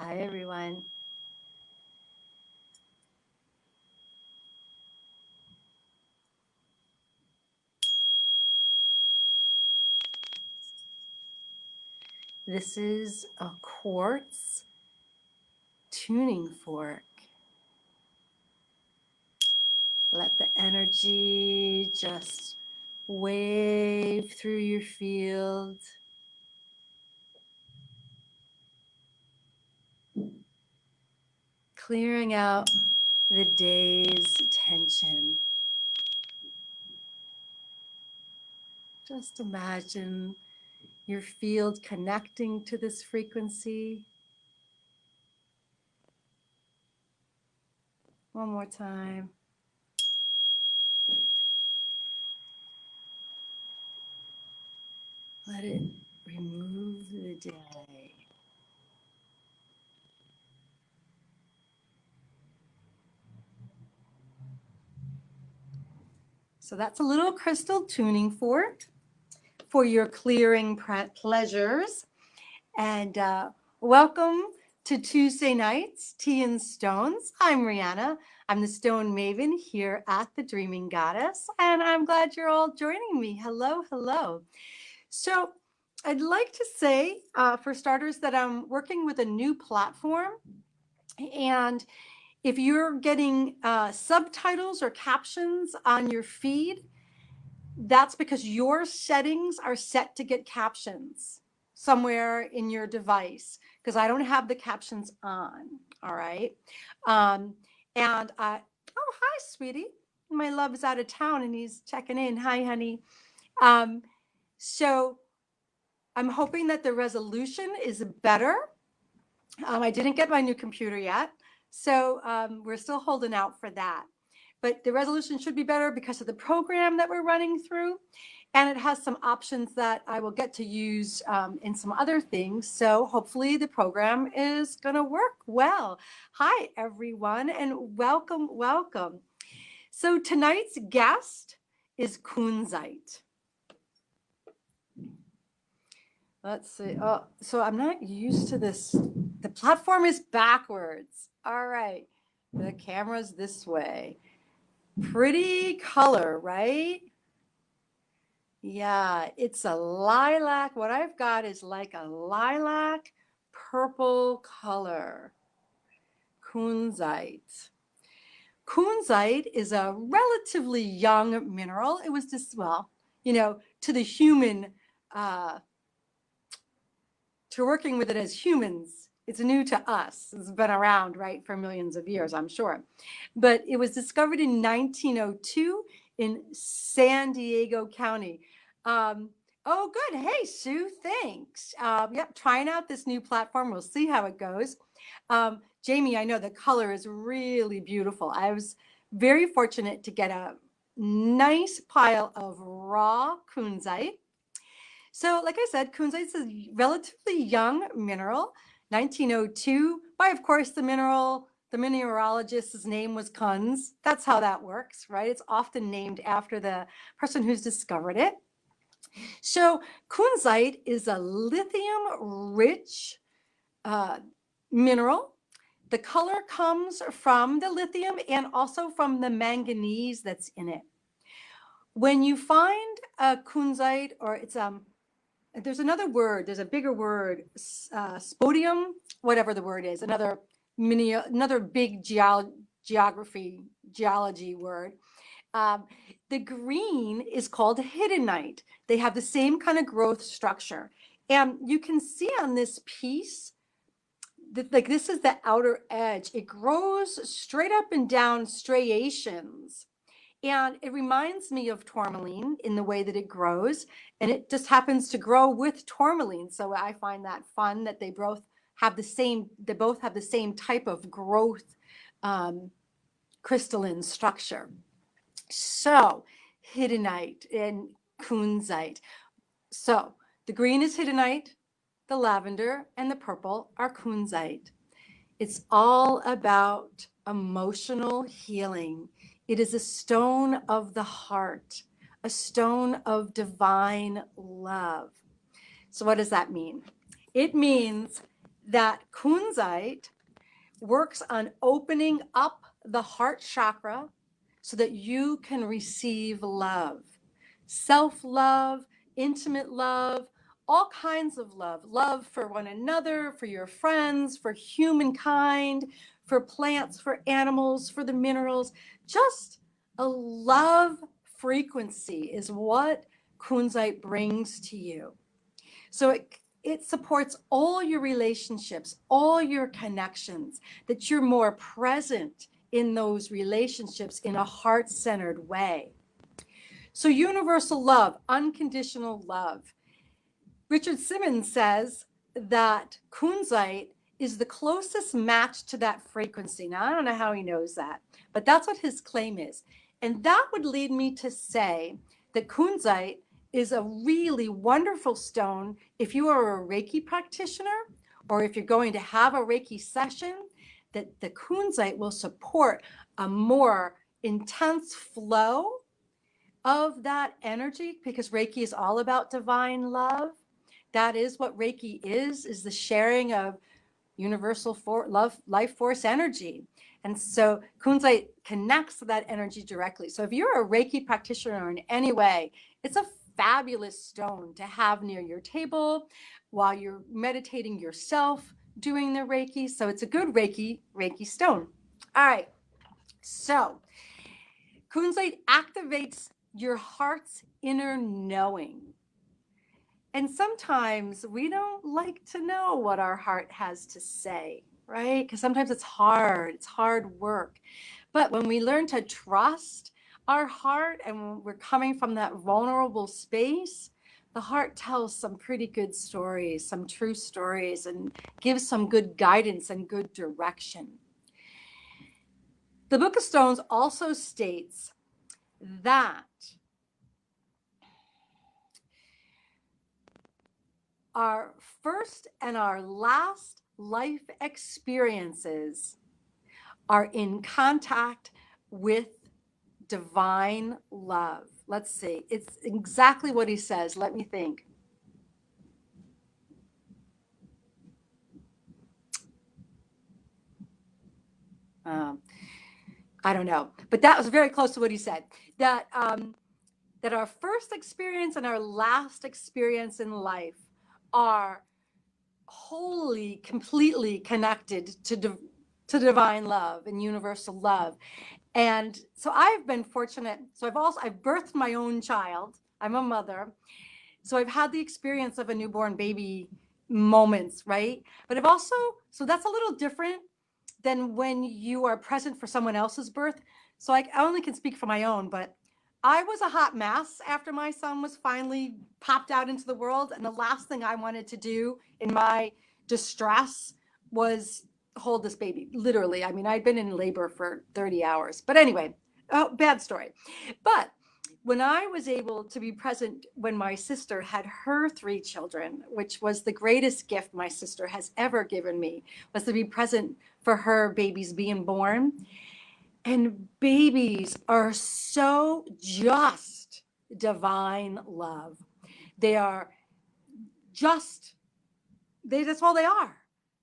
Hi, everyone. This is a quartz tuning fork. Let the energy just wave through your field. Clearing out the day's tension. Just imagine your field connecting to this frequency. One more time. Let it remove the day. So that's a little crystal tuning fork for your clearing pleasures. And welcome to Tuesday nights, Tea and Stones. I'm Rihanna. I'm the Stone Maven here at the Dreaming Goddess, and I'm glad you're all joining me. Hello, hello. So I'd like to say, for starters, that I'm working with a new platform. And if you're getting subtitles or captions on your feed, that's because your settings are set to get captions somewhere in your device, because I don't have the captions on. All right. And oh, hi, sweetie. My love is out of town and he's checking in. Hi, honey. So I'm hoping that the resolution is better. I didn't get my new computer yet, so we're still holding out for that. But the resolution should be better because of the program that we're running through. And it has some options that I will get to use in some other things. So hopefully the program is going to work well. Hi, everyone, and welcome, welcome. So tonight's guest is Kunzite. Let's see. Oh, so I'm not used to this. The platform is backwards. All right. The camera's this way. Pretty color, right? Yeah, it's a lilac. What I've got is like a lilac purple color. Kunzite. Kunzite is a relatively young mineral. It was just, well, to the human, to working with it as humans, it's new to us. It's been around, right, for millions of years, I'm sure. But it was discovered in 1902 in San Diego County. Oh, good. Hey, Sue, thanks. Yep, trying out this new platform. We'll see how it goes. Jamie, I know the color is really beautiful. I was very fortunate to get a nice pile of raw kunzite. So, like I said, kunzite is a relatively young mineral, 1902. Why, of course, the mineralogist's name was Kunz. That's how that works, right? It's often named after the person who's discovered it. So kunzite is a lithium-rich mineral. The color comes from the lithium and also from the manganese that's in it. When you find a kunzite, or there's another word, there's a bigger word, spodium, whatever the word is, another big geology word. The green is called hiddenite. They have the same kind of growth structure. And you can see on this piece that, like, this is the outer edge. It grows straight up and down striations. And it reminds me of tourmaline in the way that it grows. And it just happens to grow with tourmaline. So I find that fun that they both have the same type of growth crystalline structure. So hiddenite and kunzite. So the green is hiddenite, the lavender and the purple are kunzite. It's all about emotional healing. It is a stone of the heart, a stone of divine love. So what does that mean? It means that Kunzite works on opening up the heart chakra so that you can receive love, self-love, intimate love, all kinds of love, love for one another, for your friends, for humankind, for plants, for animals, for the minerals. Just a love frequency is what Kunzite brings to you. So it supports all your relationships, all your connections, that you're more present in those relationships in a heart-centered way. So universal love, unconditional love. Richard Simmons says that Kunzite is the closest match to that frequency. Now, I don't know how he knows that, but that's what his claim is. And that would lead me to say that Kunzite is a really wonderful stone if you are a Reiki practitioner or if you're going to have a Reiki session, that the Kunzite will support a more intense flow of that energy, because Reiki is all about divine love. That is what Reiki is the sharing of universal love, life force energy. And so Kunzite connects to that energy directly. So if you're a Reiki practitioner in any way, it's a fabulous stone to have near your table while you're meditating yourself doing the Reiki. So it's a good Reiki stone. All right. So Kunzite activates your heart's inner knowing. And sometimes we don't like to know what our heart has to say, right? Because sometimes it's hard work. But when we learn to trust our heart and when we're coming from that vulnerable space, the heart tells some pretty good stories, some true stories, and gives some good guidance and good direction. The Book of Stones also states that our first and our last life experiences are in contact with divine love. Let's see. It's exactly what he says. Let me think. I don't know, but that was very close to what he said. That our first experience and our last experience in life are wholly, completely connected to divine love and universal love. And so I've been fortunate. So I've birthed my own child. I'm a mother. So I've had the experience of a newborn baby moments, right? But so that's a little different than when you are present for someone else's birth. So I only can speak for my own, but I was a hot mess after my son was finally popped out into the world. And the last thing I wanted to do in my distress was hold this baby, literally. I mean, I'd been in labor for 30 hours. But anyway, bad story. But when I was able to be present when my sister had her 3 children, which was the greatest gift my sister has ever given me, was to be present for her babies being born. And babies are so just divine love. They are just, that's all they are,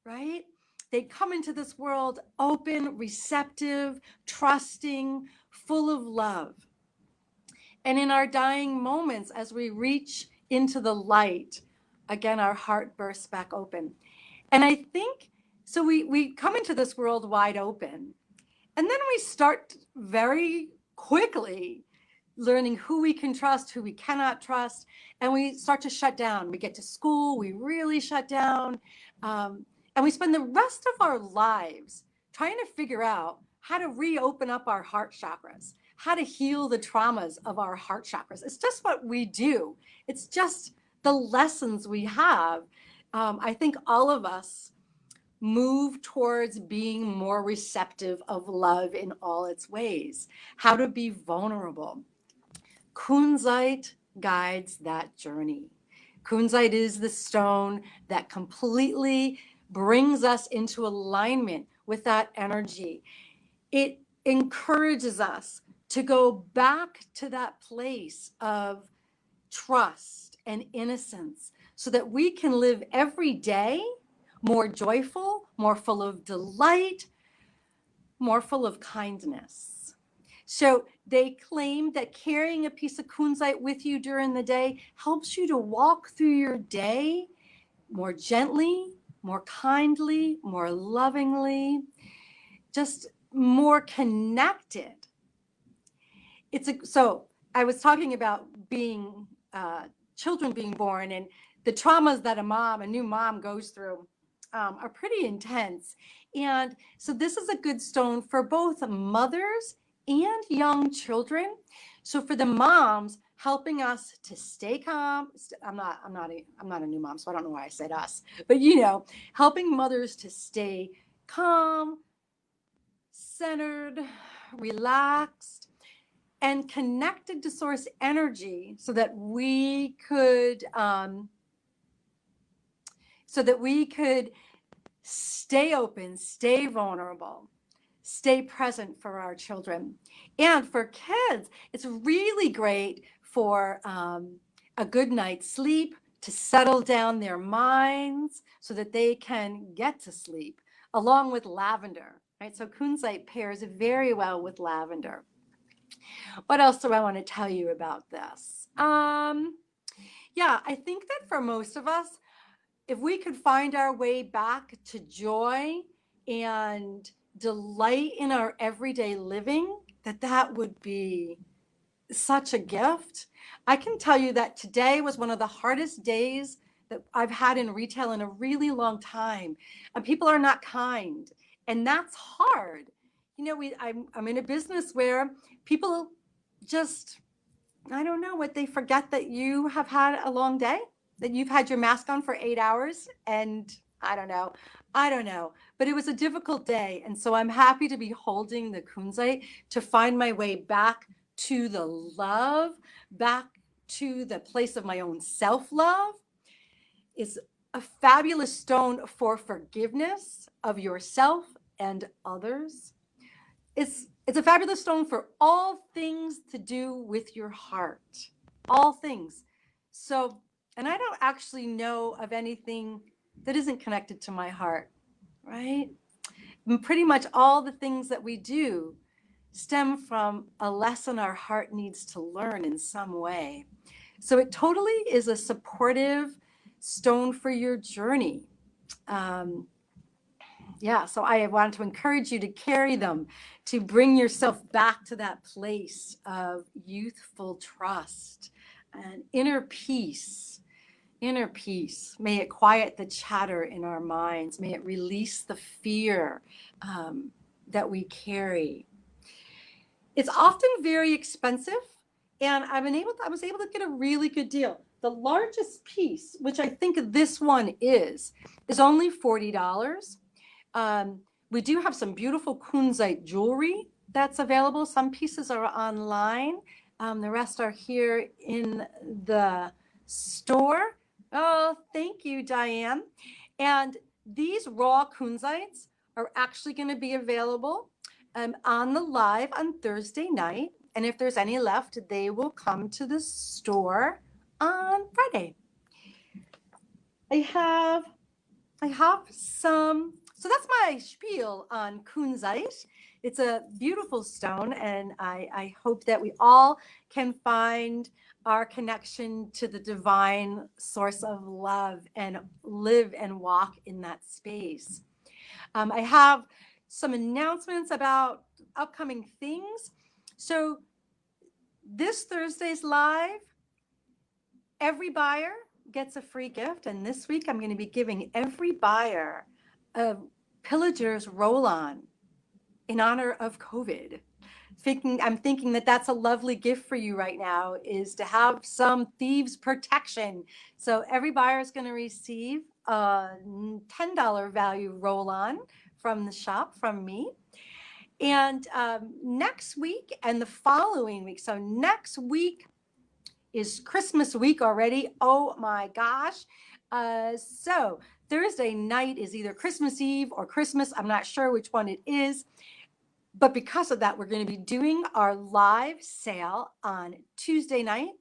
right? They come into this world open, receptive, trusting, full of love. And in our dying moments, as we reach into the light, again, our heart bursts back open. And I think, so we come into this world wide open. And then we start very quickly learning who we can trust, who we cannot trust. And we start to shut down. We get to school, we really shut down. And we spend the rest of our lives trying to figure out how to reopen up our heart chakras, how to heal the traumas of our heart chakras. It's just what we do. It's just the lessons we have. I think all of us move towards being more receptive of love in all its ways, how to be vulnerable. Kunzite guides that journey. Kunzite is the stone that completely brings us into alignment with that energy. It encourages us to go back to that place of trust and innocence so that we can live every day more joyful, more full of delight, more full of kindness. So they claim that carrying a piece of kunzite with you during the day helps you to walk through your day more gently, more kindly, more lovingly, just more connected. So I was talking about being children being born, and the traumas that a new mom goes through are pretty intense. And so this is a good stone for both mothers and young children. So for the moms, helping us to stay calm. I'm not a new mom, so I don't know why I said us, but helping mothers to stay calm, centered, relaxed, and connected to source energy, so that we could stay open, stay vulnerable, stay present for our children. And for kids, it's really great for a good night's sleep, to settle down their minds so that they can get to sleep, along with lavender, right? So kunzite pairs very well with lavender. What else do I want to tell you about this? Yeah, I think that for most of us, if we could find our way back to joy and delight in our everyday living, that would be such a gift. I can tell you that today was one of the hardest days that I've had in retail in a really long time. And people are not kind, and that's hard. I'm in a business where people just, I don't know what, they forget that you have had a long day, that you've had your mask on for 8 hours, and I don't know, but it was a difficult day. And so I'm happy to be holding the kunzite to find my way back to the love, back to the place of my own self-love. Is a fabulous stone for forgiveness of yourself and others. It's a fabulous stone for all things to do with your heart, all things. So, and I don't actually know of anything that isn't connected to my heart, right? And pretty much all the things that we do stem from a lesson our heart needs to learn in some way. So it totally is a supportive stone for your journey. So I want to encourage you to carry them, to bring yourself back to that place of youthful trust and inner peace. Inner peace. May it quiet the chatter in our minds. May it release the fear that we carry. It's often very expensive, and I was able to get a really good deal. The largest piece, which I think this one is only $40. We do have some beautiful kunzite jewelry that's available. Some pieces are online. The rest are here in the store. Oh, thank you, Diane. And these raw kunzites are actually going to be available on the live on Thursday night. And if there's any left, they will come to the store on Friday. I have some, so that's my spiel on kunzite. It's a beautiful stone, and I hope that we all can find our connection to the divine source of love and live and walk in that space. I have some announcements about upcoming things. So this Thursday's live, every buyer gets a free gift. And this week I'm going to be giving every buyer a Pillager's roll-on in honor of COVID. I'm thinking that that's a lovely gift for you right now, is to have some thieves protection. So every buyer is going to receive a $10 value roll-on from the shop from me. And next week and the following week, so next week is Christmas week already. Oh my gosh. So Thursday night is either Christmas Eve or Christmas. I'm not sure which one it is. But because of that, we're going to be doing our live sale on Tuesday night.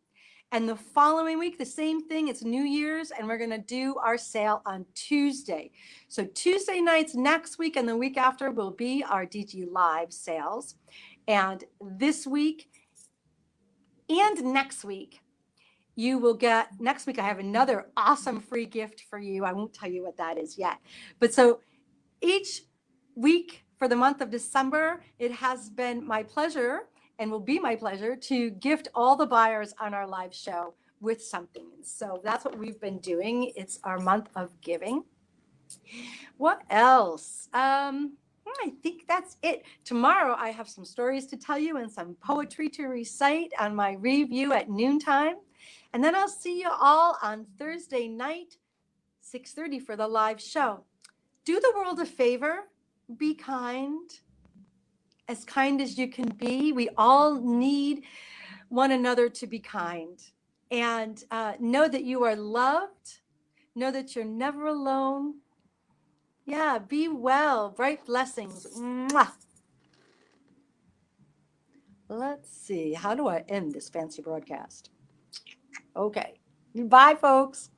And the following week, the same thing. It's New Year's, and we're going to do our sale on Tuesday. So Tuesday nights next week and the week after will be our DG Live sales. And this week and next week, you will get, next week I have another awesome free gift for you. I won't tell you what that is yet. But so each week for the month of December, it has been my pleasure and will be my pleasure to gift all the buyers on our live show with something. So that's what we've been doing. It's our month of giving. What else? I think that's it. Tomorrow I have some stories to tell you and some poetry to recite on my review at noontime. And then I'll see you all on Thursday night, 6:30 for the live show. Do the world a favor. Be kind as you can be. We all need one another to be kind. And know that you are loved. Know that you're never alone. Yeah, be well. Bright blessings. Mwah. Let's see. How do I end this fancy broadcast? Okay. Bye, folks.